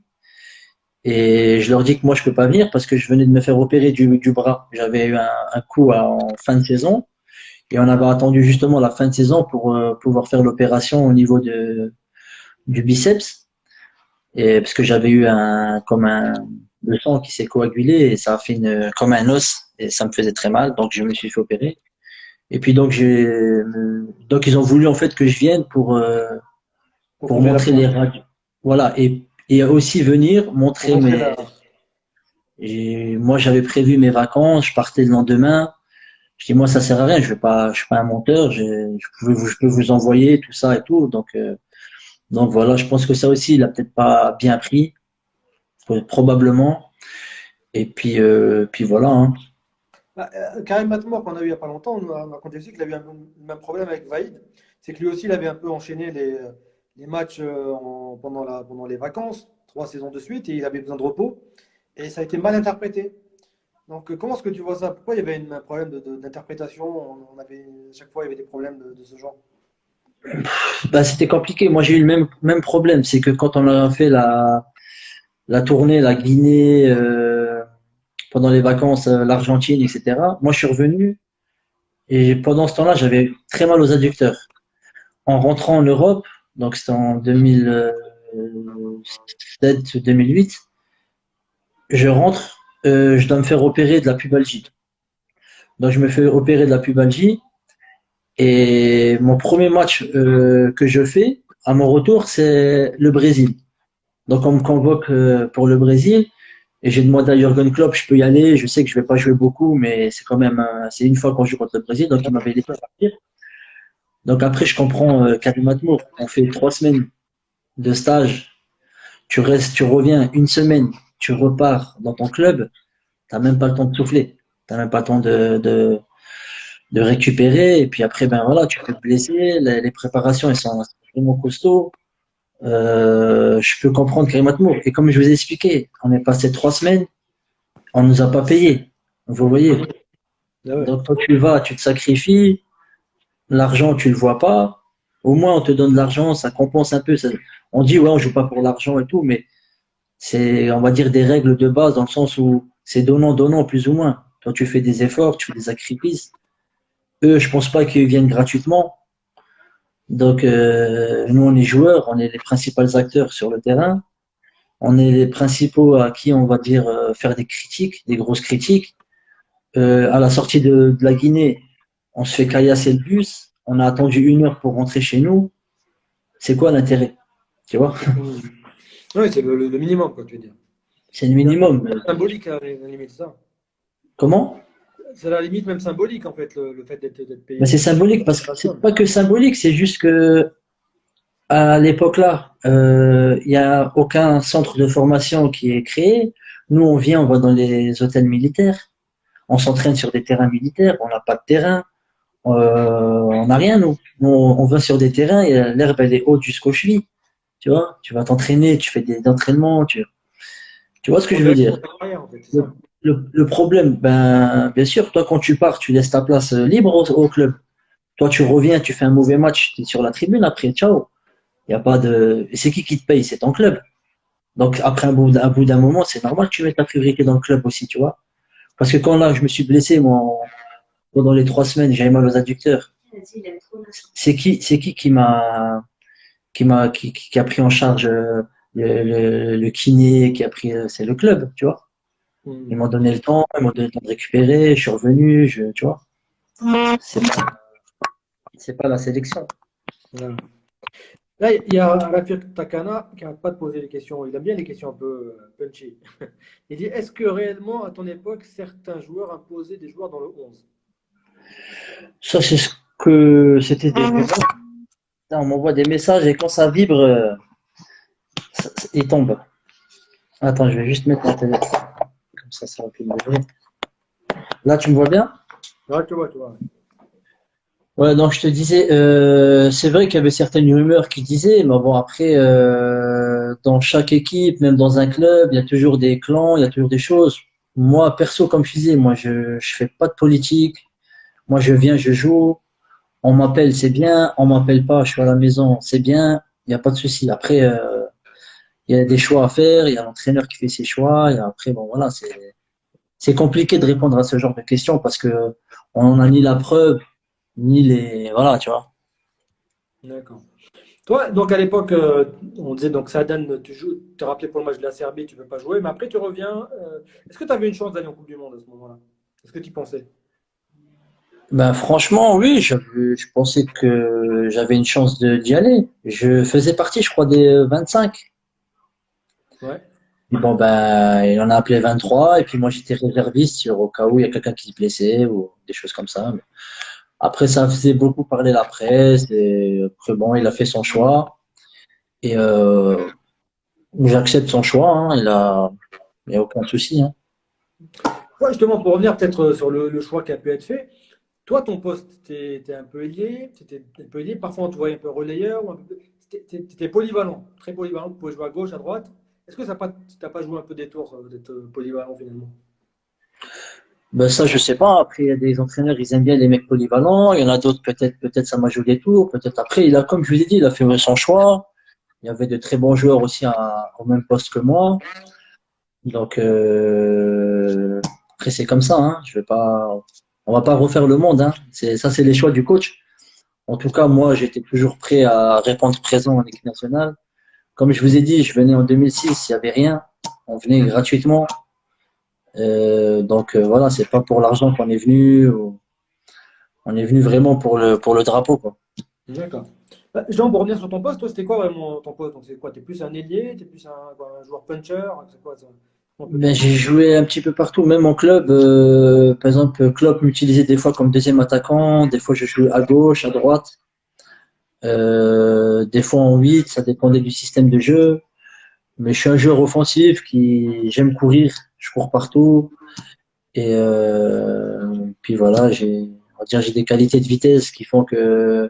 S2: Et je leur dis que moi, je peux pas venir parce que je venais de me faire opérer du bras. J'avais eu un coup en fin de saison et on avait attendu justement la fin de saison pour pouvoir faire l'opération au niveau du biceps. Et parce que j'avais eu le sang qui s'est coagulé et ça a fait comme un os et ça me faisait très mal. Donc, je me suis fait opérer. Et puis donc ils ont voulu en fait que je vienne
S1: Pour
S2: pour
S1: combler
S2: montrer les
S1: l'absence.
S2: radios. Voilà et aussi venir
S1: Pour
S2: montrer
S1: montrer
S2: mes.
S1: la.
S2: Moi j'avais prévu mes vacances, je partais le lendemain. Je dis moi ça sert à rien, je suis pas un menteur, je peux vous envoyer tout ça et tout. Donc voilà, je pense que ça aussi il a peut-être pas bien pris, probablement. Et puis voilà. Hein.
S1: Bah, Karim Atmore, qu'on a eu il n'y a pas longtemps, on a raconté aussi qu'il avait un peu le même problème avec Vaïd. C'est que lui aussi, il avait un peu enchaîné les matchs pendant les vacances, 3 saisons de suite, et il avait besoin de repos. Et ça a été mal interprété. Donc, comment est-ce que tu vois ça? Pourquoi il y avait un problème d'interprétation? À chaque fois, il y avait des problèmes de ce genre.
S2: Bah, c'était compliqué. Moi j'ai eu le même problème, c'est que quand on a fait la tournée, la Guinée, pendant les vacances, l'Argentine, etc. Moi, je suis revenu et pendant ce temps-là, j'avais très mal aux adducteurs. En rentrant en Europe, donc c'était en 2007 ou 2008, je rentre, je dois me faire opérer de la pubalgie. Donc, je me fais opérer de la pubalgie et mon premier match que je fais à mon retour, c'est le Brésil. Donc, on me convoque pour le Brésil. Et j'ai demandé à Jürgen Klopp, je peux y aller. Je sais que je vais pas jouer beaucoup, mais c'est quand même, c'est une fois qu'on joue contre le Brésil, donc il m'avait laissé partir. Donc après, je comprends Karim Atmour. On fait 3 semaines de stage. Tu restes, tu reviens une semaine, tu repars dans ton club. T'as même pas le temps de souffler. T'as même pas le temps de récupérer. Et puis après, ben voilà, tu peux te blesser. Les préparations, elles sont vraiment costauds. Je peux comprendre Karim Atmour. Et comme je vous ai expliqué, on est passé 3 semaines, on nous a pas payé. Vous voyez.
S1: Ah ouais.
S2: Donc, toi, tu vas, tu te sacrifies, l'argent, tu le vois pas. Au moins, on te donne de l'argent, ça compense un peu. On dit, ouais, on joue pas pour l'argent et tout, mais c'est, on va dire, des règles de base dans le sens où c'est donnant, plus ou moins. Toi, tu fais des efforts, tu fais des sacrifices. Eux, je pense pas qu'ils viennent gratuitement. Donc, nous, on est joueurs, on est les principaux acteurs sur le terrain. On est les principaux à qui on va dire faire des critiques, des grosses critiques. À la sortie de la Guinée, on se fait caillasser le bus, on a attendu 1 heure pour rentrer chez nous. C'est quoi l'intérêt? Tu vois?
S1: Mhm. Oui, c'est le minimum, quoi, tu veux dire.
S2: C'est le minimum.
S1: Symbolique, à la limite, ça.
S2: Comment?
S1: C'est à la limite même symbolique, en fait, le fait d'être
S2: Ben,
S1: payé
S2: c'est symbolique parce que
S1: la
S2: c'est
S1: somme.
S2: pas que symbolique, c'est juste que à l'époque là, il n'y a aucun centre de formation qui est créé. Nous, on vient, on va dans les hôtels militaires, on s'entraîne sur des terrains militaires, on n'a pas de terrain, on n'a rien, nous. On va sur des terrains et l'herbe, elle est haute jusqu'aux chevilles. Tu vois, tu vas t'entraîner, tu fais des entraînements, tu vois ce que je veux
S1: Progresse sur
S2: dire?
S1: ta carrière, en fait, c'est
S2: Le,
S1: ça.
S2: le problème, ben, bien sûr, toi, quand tu pars, tu laisses ta place libre au club. Toi, tu reviens, tu fais un mauvais match, tu es sur la tribune après, ciao. Il y a pas de. C'est qui te paye? C'est ton club. Donc, après un bout d'un moment, c'est normal que tu mettes ta priorité dans le club aussi, tu vois. Parce que quand là, je me suis blessé, moi, pendant les 3 semaines, j'avais mal aux adducteurs. C'est qui a pris en charge le kiné, qui a pris, c'est le club, tu vois. Ils
S1: Hmm.
S2: m'ont donné le temps, ils m'ont donné le temps de récupérer, je suis revenu, tu vois. C'est pas, c'est pas la sélection.
S1: Ouais. Là, il y a Rafik Takana qui n'arrête pas de poser des questions. Il aime bien les questions un peu punchy. Il dit, est-ce que réellement, à ton époque, certains joueurs imposaient des joueurs dans le 11?
S2: Ça, c'est ce que c'était des rumeurs. Putain, on m'envoie des messages et quand ça vibre, il tombe. Attends, je vais juste mettre mon téléphone. Comme ça va plus me lever. Là, tu me vois bien?
S1: Ouais, tu vois.
S2: Ouais, donc je te disais, c'est vrai qu'il y avait certaines rumeurs qui disaient, mais bon, après, dans chaque équipe, même dans un club, il y a toujours des clans, il y a toujours des choses. Moi, perso, comme je disais, moi, je fais pas de politique. Moi, je viens, je joue. On m'appelle, c'est bien. On m'appelle pas, je suis à la maison, c'est bien. Il n'y a pas de souci. Après, il y a des choix à faire. Il y a l'entraîneur qui fait ses choix. Et après, bon, voilà, c'est compliqué de répondre à ce genre de questions parce que on n'a ni la preuve, ni les, voilà, tu vois.
S1: D'accord. Toi, donc à l'époque, on disait donc Sadan, tu joues, t'es rappelé pour le match de la Serbie, tu peux pas jouer, mais après tu reviens. Est-ce que tu avais une chance d'aller en Coupe du Monde à ce moment-là? Est-ce que tu y pensais?
S2: Ben, franchement, oui, je pensais que j'avais une chance d'y aller. Je faisais partie, je crois, des 25.
S1: Ouais.
S2: Puis bon, ben, il en a appelé 23, et puis moi, j'étais réserviste au cas où il y a quelqu'un qui se blessait ou des choses comme ça. Après, ça faisait beaucoup parler la presse, et après, bon, il a fait son choix, et j'accepte son choix, hein, il y a aucun souci, hein.
S1: Ouais, justement, pour revenir peut-être sur le choix qui a pu être fait, toi, ton poste, t'étais un peu ailier, t'étais un peu ailier, parfois on te voyait un peu relayeur, ou un peu, t'étais polyvalent, très polyvalent, tu pouvais jouer à gauche, à droite. Est-ce que ça t'as pas joué un peu des tours d'être polyvalent finalement?
S2: Ben, ça, je sais pas. Après, il y a des entraîneurs, ils aiment bien les mecs polyvalents. Il y en a d'autres, peut-être ça m'a joué des tours. Peut-être après, comme je vous ai dit, il a fait son choix. Il y avait de très bons joueurs aussi au même poste que moi. Donc, après, c'est comme ça, hein. On va pas refaire le monde, hein. C'est les choix du coach. En tout cas, moi, j'étais toujours prêt à répondre présent en équipe nationale. Comme je vous ai dit, je venais en 2006, il n'y avait rien. On venait gratuitement. Donc, voilà, c'est pas pour l'argent qu'on est venu. On est venu vraiment pour le drapeau, quoi.
S1: D'accord. Bah, Jean, pour revenir sur ton poste, toi, c'était quoi vraiment ton poste? Donc, c'est quoi? T'es plus un ailier? T'es plus un joueur puncher? C'est quoi ça? On peut
S2: Ben,
S1: tout.
S2: j'ai joué un petit peu partout, même en club. Par exemple, Klopp m'utilisait des fois comme deuxième attaquant, des fois je jouais à gauche, à droite, des fois en 8, ça dépendait du système de jeu. Mais je suis un joueur offensif qui j'aime courir, je cours partout. Et puis voilà, on va dire, j'ai des qualités de vitesse qui font que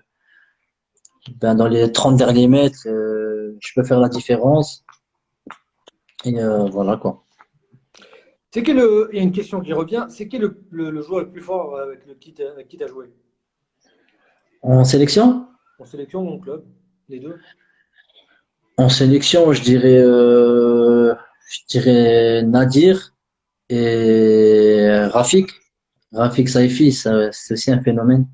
S2: ben, dans les 30 derniers mètres, je peux faire la différence. Et voilà quoi.
S1: Il y a une question qui revient. C'est qui le joueur le plus fort avec qui tu as joué?
S2: En sélection?
S1: En sélection ou en club? Les deux?
S2: En sélection, je dirais Nadir et Rafik. Rafik Saifi, c'est aussi un phénomène.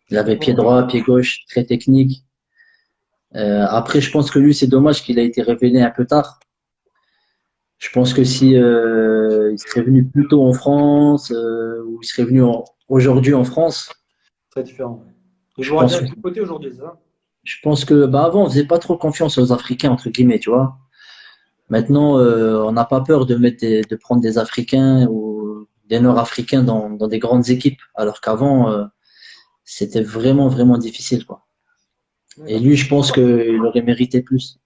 S2: Il avait pied droit, pied gauche, très technique. Après, je pense que lui, c'est dommage qu'il a été révélé un peu tard. Je pense que si il serait venu plus tôt en France, ou il serait venu aujourd'hui en France,
S1: Très différent. Ouais. Il
S2: je
S1: jouera
S2: pense
S1: bien
S2: que
S1: du côté aujourd'hui, c'est ça?
S2: je pense que bah avant, on faisait pas trop confiance aux Africains entre guillemets, tu vois. Maintenant, on n'a pas peur de prendre des Africains ou des Nord-Africains dans des grandes équipes, alors qu'avant, c'était vraiment, vraiment difficile, quoi. Et
S1: D'accord.
S2: lui, je pense qu'il aurait mérité plus.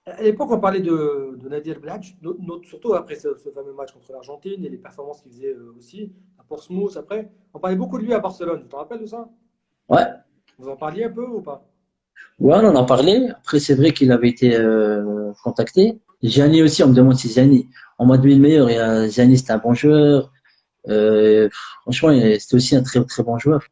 S1: À l'époque, on parlait de Nadir Bladj, surtout après ce fameux match contre l'Argentine et les performances qu'il faisait aussi à Portsmouth après. On parlait beaucoup de lui à Barcelone. Tu te rappelles de ça?
S2: Ouais,
S1: Vous en parliez un peu ou pas?
S2: ouais, on en a parlé. Après, c'est vrai qu'il avait été contacté. Gianni aussi, on me demande si Gianni, on m'a donné le meilleur. Et Gianni, c'était un bon joueur. Franchement, c'était aussi un très, très bon joueur.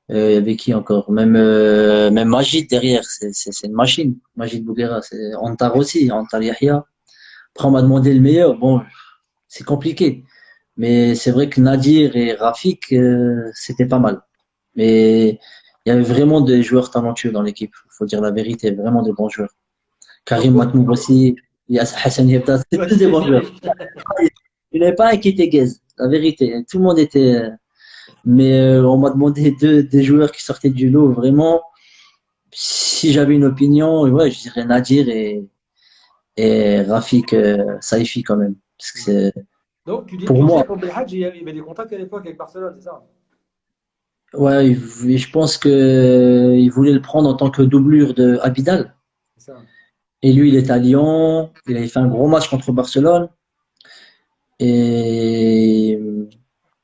S2: Il y avait qui encore? Même Magid derrière, c'est une machine. Magid Bouguera, c'est Antar aussi, Antar Yahya. Après, on m'a demandé le meilleur. Bon, c'est compliqué. Mais c'est vrai que Nadir et Rafik, c'était pas mal. Mais il y avait vraiment des joueurs talentueux dans l'équipe. Il faut dire la vérité, vraiment de bons joueurs.
S1: Donc,
S2: Karim Matmoub aussi, Yas Hassan Yebda, c'est
S1: ouais,
S2: tous des bons joueurs. Il n'y avait pas un qui était gaze, la vérité. Tout le monde était. Mais on m'a demandé des joueurs qui sortaient du lot. Vraiment, si j'avais une opinion, ouais, je dirais Nadir et Rafik Saifi quand même. Parce que c'est,
S1: donc tu
S2: pour
S1: disais
S2: moi,
S1: pour Belhadj, il y avait des contacts à l'époque avec Barcelone, c'est ça?
S2: ouais, je pense que il voulait le prendre en tant que doublure de Abidal.
S1: C'est ça.
S2: Et lui, il est à Lyon. Il avait fait un gros match contre Barcelone. Et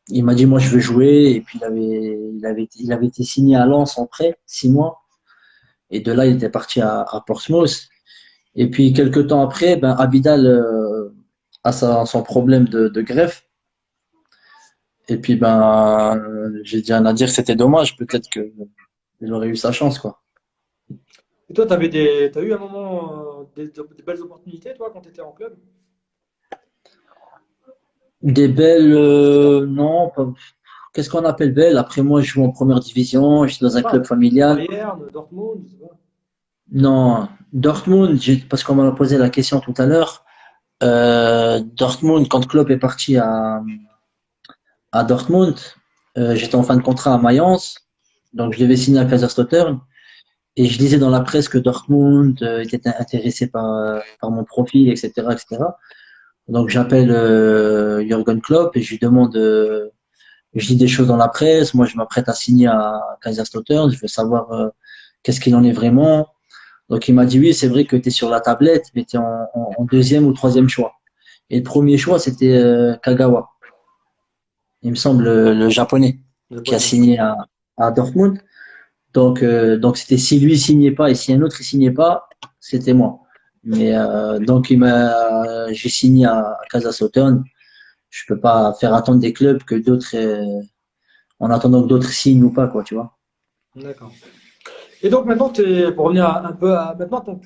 S2: il m'a dit, moi, je veux jouer. Et puis, il avait été signé à Lens en prêt, 6 mois. Et de là, il était parti à Portsmouth. Et puis, quelques temps après, ben, Abidal a son problème de greffe. Et puis, ben, j'ai dit à Nadir que c'était dommage. Peut-être qu'il aurait eu sa chance, quoi.
S1: Et toi, t'as eu un moment des belles opportunités, toi, quand tu étais en club?
S2: Des belles, non, qu'est-ce qu'on appelle belle? Après, moi, je joue en première division, je suis dans un club
S1: Ah,
S2: familial.
S1: Bayern, Dortmund, je sais pas.
S2: Non, Dortmund, parce qu'on m'a posé la question tout à l'heure. Dortmund, quand Klopp est parti à Dortmund, j'étais en fin de contrat à Mayence, donc je devais signer à Kaiserslautern. Et je lisais dans la presse que Dortmund était intéressé par mon profil, etc., etc. Donc j'appelle Jürgen Klopp et je lui demande, je lis des choses dans la presse, moi je m'apprête à signer à Kaiserslautern, je veux savoir qu'est-ce qu'il en est vraiment. Donc il m'a dit oui, c'est vrai que tu es sur la tablette, mais tu es en deuxième ou troisième choix. Et le premier choix, c'était Kagawa, il me semble, le japonais, qui a
S1: Japonais.
S2: signé à Dortmund. Donc c'était si lui signait pas et si un autre il signait pas, c'était moi. Mais donc j'ai signé à Kaiserslautern. Je peux pas faire attendre des clubs que d'autres, en attendant que d'autres signent ou pas, quoi, tu vois.
S1: D'accord. Et donc maintenant, pour revenir un peu à maintenant, donc,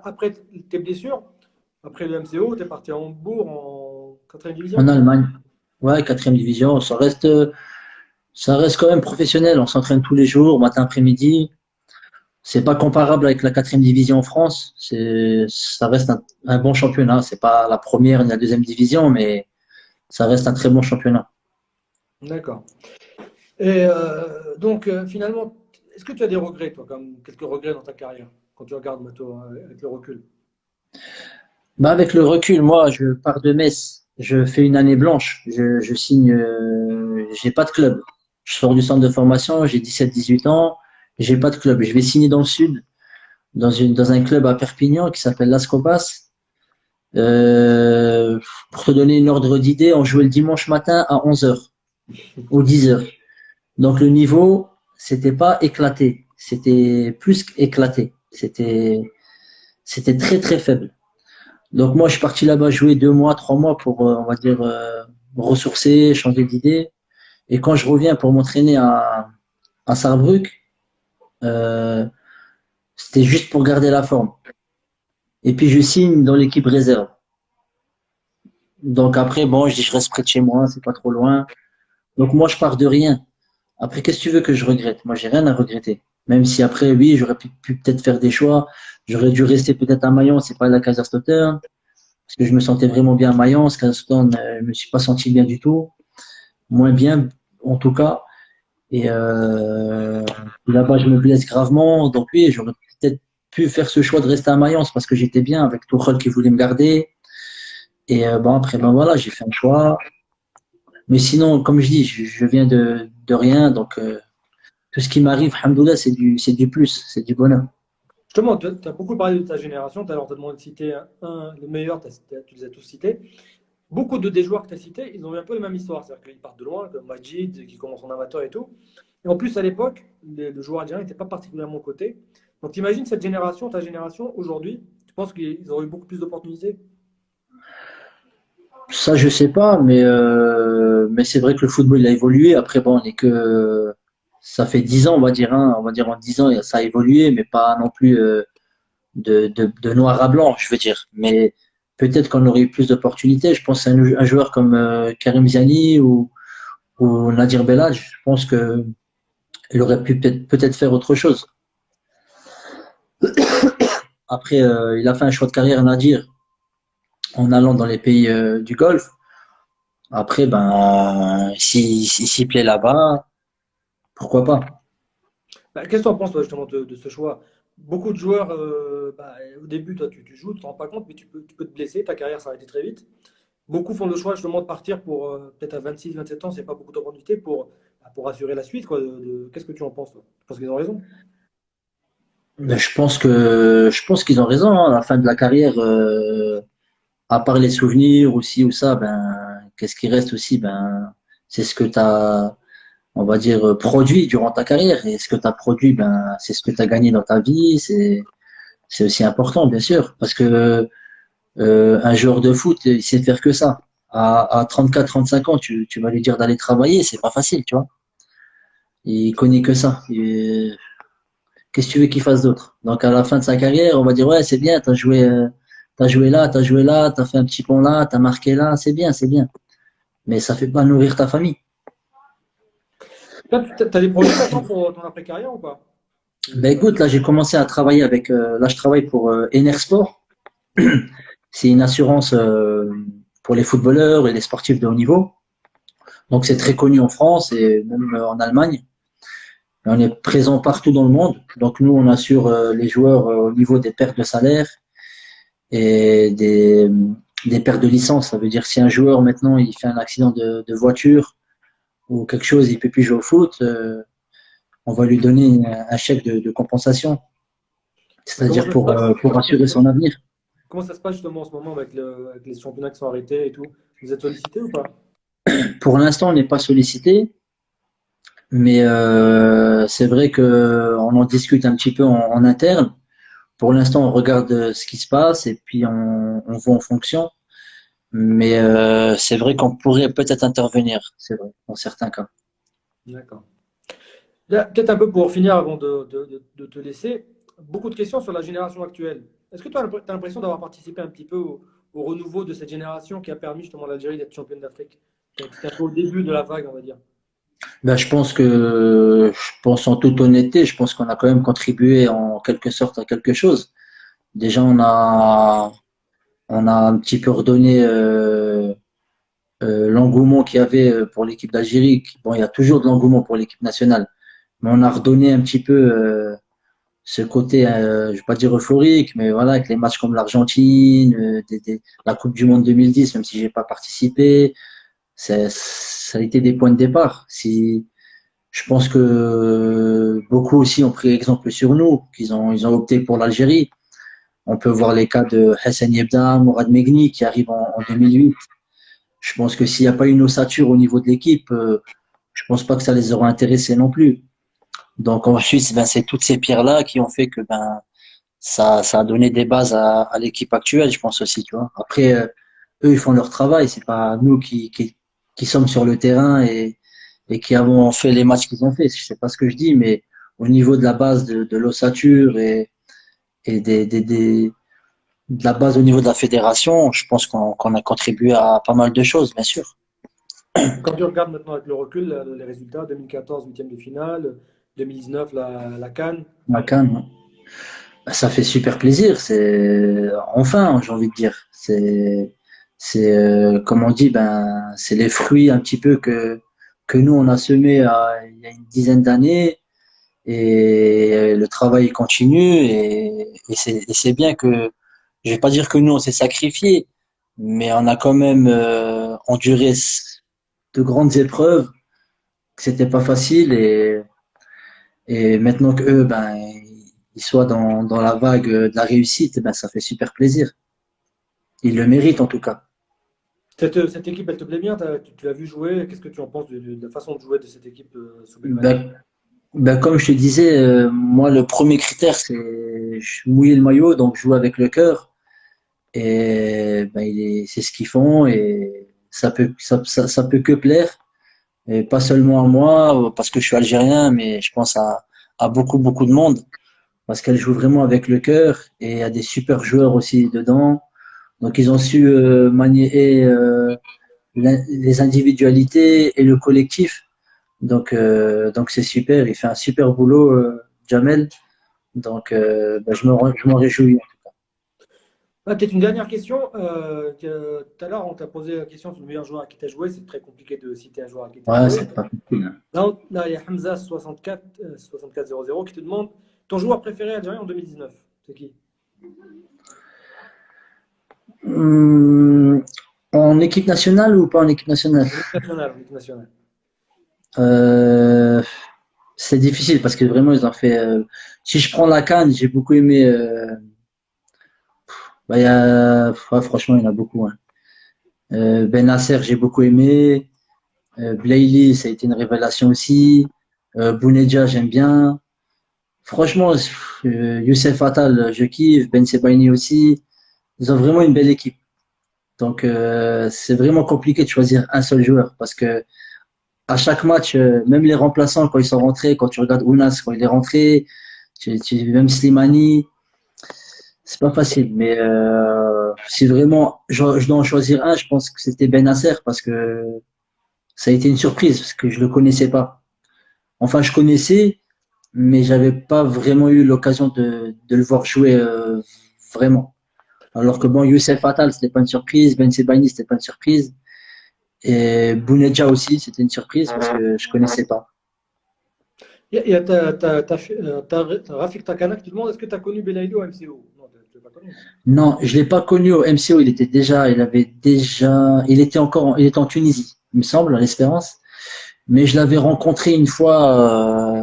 S1: après tes blessures, après le MCO, tu es parti à Hambourg en quatrième
S2: En
S1: division.
S2: Allemagne, ouais, quatrième division, ça reste quand même professionnel. On s'entraîne tous les jours, matin, après-midi. C'est pas comparable avec la quatrième division en France. Ça reste un bon championnat. C'est pas la première ni la deuxième division, mais ça reste un très bon championnat.
S1: D'accord. Et donc finalement, est-ce que tu as des regrets, toi, comme quelques regrets dans ta carrière, quand tu regardes maintenant avec le recul?
S2: Bah, avec le recul, moi, je pars de Metz. Je fais une année blanche. Je signe, j'ai pas de club. Je sors du centre de formation, j'ai 17, 18 ans, j'ai pas de club. Je vais signer dans le sud, dans un club à Perpignan qui s'appelle Las Cobas. Pour te donner une ordre d'idée, on jouait le dimanche matin à 11 heures ou 10 heures. Donc le niveau, c'était pas éclaté, c'était plus qu'éclaté. C'était très très faible. Donc moi, je suis parti là-bas jouer 2 mois, 3 mois pour, on va dire, me ressourcer, changer d'idée. Et quand je reviens pour m'entraîner à Sarrebruck, euh, c'était juste pour garder la forme. Et puis je signe dans l'équipe réserve. Donc après, bon, je dis je reste près de chez moi, c'est pas trop loin. Donc moi, je pars de rien. Après, qu'est-ce que tu veux que je regrette? Moi, j'ai rien à regretter. Même si après, oui, j'aurais pu peut-être faire des choix. J'aurais dû rester peut-être à Mayence, c'est pas la Kaiserslautern, parce que je me sentais vraiment bien à Mayence. Kaiserslautern, je me suis pas senti bien du tout. Moins bien, en tout cas. Et là-bas, je me blesse gravement. Donc oui, j'aurais peut-être pu faire ce choix de rester à Mayence parce que j'étais bien avec Tuchel qui voulait me garder. Et bon, après, ben voilà, j'ai fait un choix. Mais sinon, comme je dis, je viens de rien. Donc tout ce qui m'arrive, alhamdoulilah, c'est du plus, c'est du bonheur.
S1: Justement, tu as beaucoup parlé de ta génération. Tout à l'heure, tu as demandé de citer le meilleur, tu les as tous cités. Beaucoup des joueurs que tu as cités, ils ont eu un peu la même histoire. C'est-à-dire qu'ils partent de loin, comme Majid, qui commence en amateur et tout. Et en plus, à l'époque, le joueur algérien n'était pas particulièrement coté. Donc, imagine cette génération, ta génération, aujourd'hui, tu penses qu'ils auraient eu beaucoup plus d'opportunités?
S2: Ça, je sais pas, mais c'est vrai que le football il a évolué. Après, bon, on est que ça fait 10 ans, on va dire, hein, on va dire en 10 ans, ça a évolué, mais pas non plus de noir à blanc, je veux dire. Mais peut-être qu'on aurait eu plus d'opportunités. Je pense à un joueur comme Karim Ziani ou Nadir Belhadj. Je pense que il aurait pu peut-être faire autre chose. Après, il a fait un choix de carrière, Nadir, en allant dans les pays du Golfe. Après, ben, s'il plaît là-bas, pourquoi pas?
S1: Bah, qu'est-ce que tu en penses, toi, justement, de ce choix? Beaucoup de joueurs, bah, au début, toi, tu joues, tu te rends pas compte, mais tu peux te blesser, ta carrière s'arrêter très vite. Beaucoup font le choix, justement, de partir pour, peut-être à 26, 27 ans, c'est pas beaucoup d'opportunités pour assurer la suite, quoi. Qu'est-ce que tu en penses, toi? Je pense qu'ils ont raison.
S2: Mais je pense qu'ils ont raison, hein. À la fin de la carrière, à part les souvenirs aussi ou ça, ben, qu'est-ce qui reste aussi? Ben, c'est ce que tu as, on va dire, produit durant ta carrière. Et ce que tu as produit, ben, c'est ce que tu as gagné dans ta vie. C'est aussi important, bien sûr, parce que un joueur de foot, il sait faire que ça. À 34, 35 ans, tu vas lui dire d'aller travailler, c'est pas facile, tu vois. Il connaît que ça. Qu'est-ce que tu veux qu'il fasse d'autre? Donc, à la fin de sa carrière, on va dire, ouais, c'est bien, t'as joué là, t'as joué là, t'as fait un petit pont là, t'as marqué là, c'est bien, c'est bien. Mais ça fait pas nourrir ta famille.
S1: Toi, tu as des projets maintenant pour ton après-carrière ou pas?
S2: Ben écoute, là, j'ai commencé à travailler avec, là, je travaille pour Enersport. C'est une assurance pour les footballeurs et les sportifs de haut niveau. Donc, c'est très connu en France et même en Allemagne. Et on est présent partout dans le monde. Donc, nous, on assure les joueurs au niveau des pertes de salaire et des pertes de licence. Ça veut dire si un joueur maintenant il fait un accident de voiture ou quelque chose, il peut plus jouer au foot, on va lui donner un chèque de compensation,
S1: Et comment
S2: c'est-à-dire
S1: ça se passe?
S2: pour assurer son avenir.
S1: Comment ça se passe justement en ce moment avec, avec les championnats qui sont arrêtés et tout? Vous êtes sollicité ou pas?
S2: Pour l'instant, on n'est pas sollicité, mais c'est vrai que on en discute un petit peu en interne. Pour l'instant, on regarde ce qui se passe et puis on voit en fonction. Mais c'est vrai qu'on pourrait peut-être intervenir, c'est vrai, dans certains cas.
S1: D'accord. Là, peut-être un peu pour finir avant de te laisser, beaucoup de questions sur la génération actuelle. Est-ce que tu as l'impression d'avoir participé un petit peu au renouveau de cette génération qui a permis justement à l'Algérie d'être championne d'Afrique? C'était un peu au début de la vague, on va dire.
S2: Ben, je pense en toute honnêteté, je pense qu'on a quand même contribué en quelque sorte à quelque chose. Déjà, on a un petit peu redonné l'engouement qu'il y avait pour l'équipe d'Algérie. Bon, il y a toujours de l'engouement pour l'équipe nationale, mais on a redonné un petit peu ce côté, je vais pas dire euphorique, mais voilà, avec les matchs comme l'Argentine, la Coupe du Monde 2010, même si j'ai pas participé, ça a été des points de départ. Si Je pense que beaucoup aussi ont pris exemple sur nous, ils ont opté pour l'Algérie. On peut voir les cas de Hassan Yebda, Mourad Megni qui arrive en 2008. Je pense que s'il n'y a pas une ossature au niveau de l'équipe, je pense pas que ça les aura intéressés non plus. Donc ensuite, ben, c'est toutes ces pierres-là qui ont fait que ben ça a donné des bases à l'équipe actuelle, je pense aussi, tu vois. Après, eux, ils font leur travail, c'est pas nous qui sommes sur le terrain et qui avons fait les matchs qu'ils ont fait. Je sais pas ce que je dis, mais au niveau de la base de l'ossature et de la base au niveau de la fédération, je pense qu'on a contribué à pas mal de choses, bien sûr.
S1: Quand tu regardes maintenant avec le recul, les résultats, 2014, huitième de finale, 2019, la CAN.
S2: La CAN, ouais. Bah, ça fait super plaisir. C'est enfin, j'ai envie de dire. C'est comme on dit, ben c'est les fruits un petit peu que nous on a semé il y a une dizaine d'années et le travail continue et c'est bien que je vais pas dire que nous on s'est sacrifié, mais on a quand même enduré de grandes épreuves, que c'était pas facile et maintenant que eux ben ils soient dans la vague de la réussite, ben ça fait super plaisir. Ils le méritent en tout cas.
S1: Cette équipe, elle te plaît bien? Tu l'as vu jouer? Qu'est-ce que tu en penses de la façon de jouer de cette équipe sous Belmadi?
S2: Ben, comme je te disais, moi le premier critère c'est mouiller le maillot, donc jouer avec le cœur. Et ben, c'est ce qu'ils font et ça peut que plaire. Et pas seulement à moi, parce que je suis algérien, mais je pense à beaucoup de monde. Parce qu'elle joue vraiment avec le cœur et il y a des super joueurs aussi dedans. Donc, ils ont su manier les individualités et le collectif. Donc c'est super. Il fait un super boulot, Jamel. Donc, bah, je m'en réjouis.
S1: Ah, peut-être une dernière question. Tout à l'heure, on t'a posé la question sur le meilleur joueur à qui tu as joué. C'est très compliqué de citer un joueur à qui tu as
S2: Ouais,
S1: joué.
S2: c'est pas facile, hein.
S1: Là, il y a Hamza 64, 6400 qui te demande ton joueur préféré algérien en 2019. C'est qui?
S2: Hum, En équipe nationale ou pas en équipe nationale?
S1: En équipe nationale, en équipe nationale.
S2: Euh, c'est difficile parce que vraiment, ils ont fait. Si je prends la CAN, j'ai beaucoup aimé. Bah, ouais, franchement, il y en a beaucoup, hein. Ben Nasser, j'ai beaucoup aimé. Blaili, ça a été une révélation aussi. Bounedjah, j'aime bien. Franchement, Youssef Attal, je kiffe. Ben Sebaini aussi. Ils ont vraiment une belle équipe. Donc, c'est vraiment compliqué de choisir un seul joueur parce que à chaque match, même les remplaçants, quand ils sont rentrés, quand tu regardes Ounas, quand il est rentré, même Slimani, c'est pas facile. Mais si vraiment je dois en choisir un, je pense que c'était Ben Nasser parce que ça a été une surprise parce que je le connaissais pas. Enfin, je connaissais, mais j'avais pas vraiment eu l'occasion de le voir jouer vraiment. Alors que bon, Youssef Attal, c'était pas une surprise, Ben Sebaini, c'était pas une surprise. Et Bounedjah aussi, c'était une surprise parce que je connaissais pas.
S1: Rafik Takana qui te demande est-ce que tu as connu Belaïli au MCO? Non, tu ne l'as pas connu.
S2: Non, je l'ai pas connu au MCO. Il était encore, il était en Tunisie, il me semble, à l'Espérance. Mais je l'avais rencontré une fois.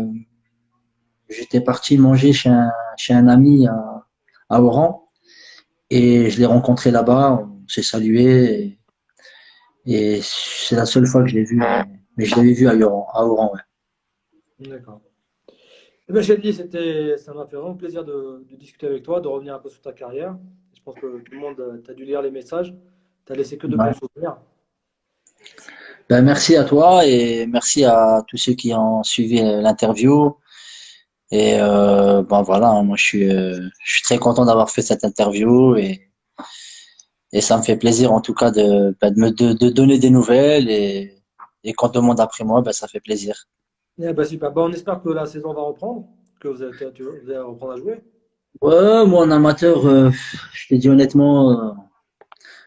S2: J'étais parti manger chez un ami à Oran et je l'ai rencontré là-bas. On s'est salué et c'est la seule fois que je l'ai vu. Mais je l'avais vu à Oran, ouais.
S1: D'accord. Eh bien, Chadli, ça m'a fait vraiment plaisir de discuter avec toi, de revenir un peu sur ta carrière. Je pense que tout le monde t'a dû lire les messages. Tu laissé que de bons
S2: Ouais.
S1: souvenirs.
S2: Ben, merci à toi et merci à tous ceux qui ont suivi l'interview. Et bon voilà, hein, moi je suis très content d'avoir fait cette interview et ça me fait plaisir en tout cas de donner des nouvelles et quand on demande après moi, ben, ça fait plaisir.
S1: Eh ben, super. Ben, on espère que la saison va reprendre, que vous allez reprendre à jouer.
S2: Ouais, moi en amateur, je te dis honnêtement,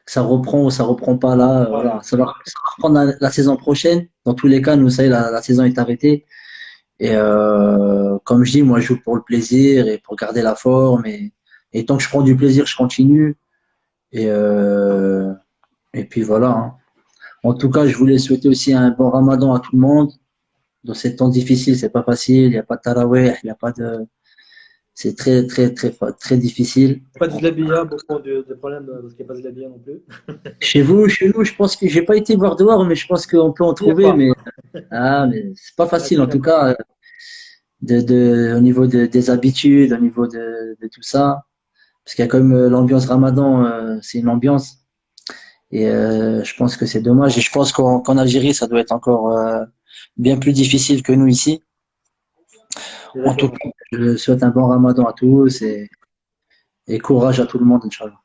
S2: ça reprend ou ça reprend pas là,
S1: Ouais.
S2: voilà, ça va reprendre la saison prochaine. Dans tous les cas, nous ça y est, la saison est arrêtée. Et comme je dis, moi je joue pour le plaisir et pour garder la forme et tant que je prends du plaisir, je continue. Et, euh, et puis voilà, hein. En tout cas, je voulais souhaiter aussi un bon ramadan à tout le monde. Dans ces temps difficiles, c'est pas facile. Il n'y a pas de taraweh, il y a pas de. C'est très difficile.
S1: Pas de Zlabia, beaucoup de problèmes parce qu'il n'y a pas de Zlabia non plus.
S2: Chez vous, je pense que j'ai pas été voir dehors, mais je pense qu'on peut en
S1: Il n'y a
S2: trouver.
S1: pas.
S2: Mais c'est pas
S1: Ah,
S2: facile en tout
S1: t'inquiète.
S2: cas, au niveau des habitudes, au niveau de tout ça. Parce qu'il y a quand même l'ambiance Ramadan, c'est une ambiance. Et je pense que c'est dommage. Et je pense qu'en Algérie, ça doit être encore bien plus difficile que nous ici. En tout
S1: Exactement.
S2: cas, je souhaite un bon Ramadan à tous et courage à tout le monde, Inch'Allah.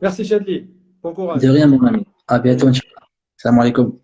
S1: Merci Chadli. Bon
S2: De
S1: courage.
S2: rien, mon ami. À bientôt,
S1: Salut.
S2: Inch'Allah. Salam alaikum.